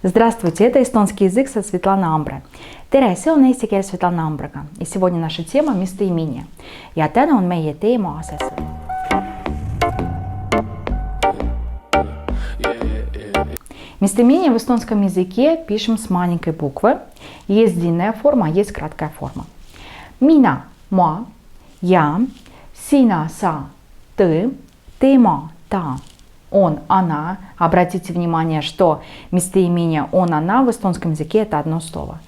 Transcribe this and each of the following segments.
Здравствуйте, это эстонский язык со Светланой Амбре. Tere, see on eesti keel Svetlana Ambrega. И сегодня наша тема местоимение. Ja täna on meie teema asesõna. Местоимение в эстонском языке пишем с маленькой буквы. Есть длинная форма, есть краткая форма. Mina, ma, я, sina, sa, ты, tema, ta, он, она. Обратите внимание, что местоимение он, она в эстонском языке это одно слово.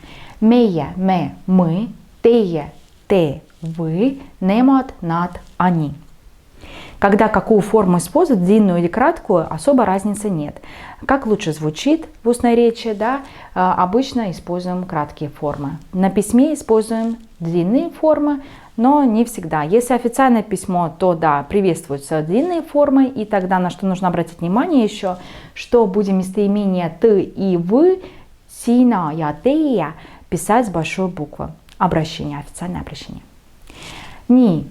Meie, me, мы, teie, te, вы, nemad, nad, они. Когда какую форму используют, длинную или краткую, особо разницы нет. Как лучше звучит в устной речи, да, обычно используем краткие формы. На письме используем длинные формы, но не всегда. Если официальное письмо, то да, приветствуются длинные формы, и тогда на что нужно обратить внимание еще, что будем местоимение ты и вы, сина, я, тея, писать с большой буквы. Обращение, официальное обращение. Ни.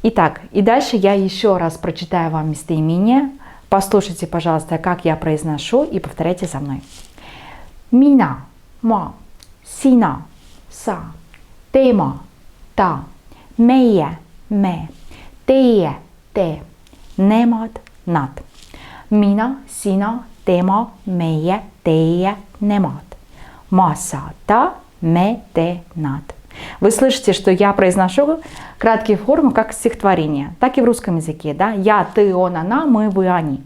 Итак, и дальше я еще раз прочитаю вам местоимение. Послушайте, пожалуйста, как я произношу и повторяйте за мной. Mina, ma, sina, sa, tema, ta, meie, me, teie, te, nemad, nad. Mina, sina, tema, meie, teie, nemad. Ma, sa, ta, me, te, nad. Вы слышите, что я произношу краткие формы как стихотворение, так и в русском языке. Да? Я, ты, он, она, мы, вы, они.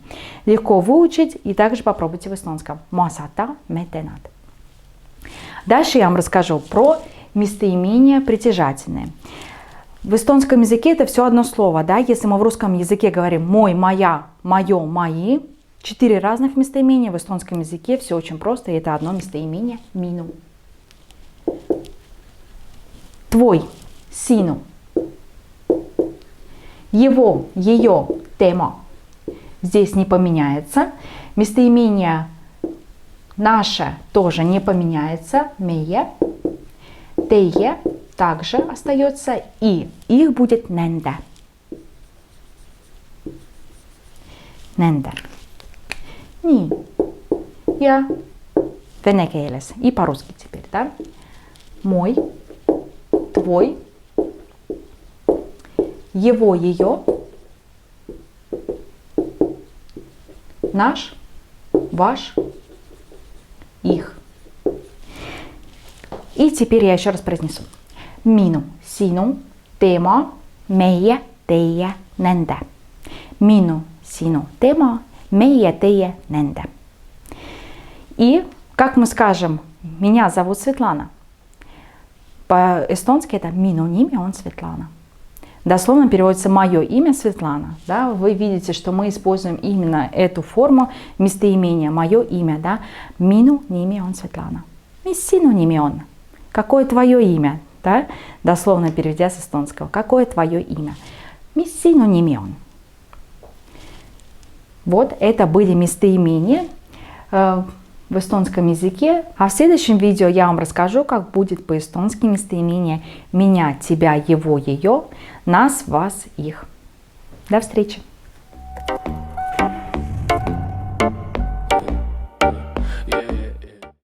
Легко выучить и также попробуйте в эстонском. Ma, sa, ta, me, te, nad. Дальше я вам расскажу про местоимения притяжательные. В эстонском языке это все одно слово. Да? Если мы в русском языке говорим мой, моя, мое, мои, 4 разных местоимения. В эстонском языке все очень просто, и это одно местоимение мину. Твой, сину. Его, ее, тема. Здесь не поменяется. Местоимение наше тоже не поменяется. Meie, teie также остается. И их будет nende. Nende. Nii. Ja vene keeles. И по-русски теперь, да? Мой. Твой, его, ее, наш, ваш, их. И теперь я еще раз произнесу. Minu, sinu, tema, meie, teie, nende. Minu, sinu, tema, meie, teie, nende. И как мы скажем, меня зовут Светлана. По-эстонски это minu nimi on Svetlana. Дословно переводится мое имя Светлана. Да? Вы видите, что мы используем именно эту форму местоимения, мое имя. Да? Minu nimi on Svetlana. Mis sinu nimi on? Какое твое имя? Да? Дословно переведя с эстонского. Какое твое имя? Mis sinu nimi on? Вот это были местоимения в эстонском языке. А в следующем видео я вам расскажу, как будет по-эстонски местоимение меня, тебя, его, ее, нас, вас, их. До встречи!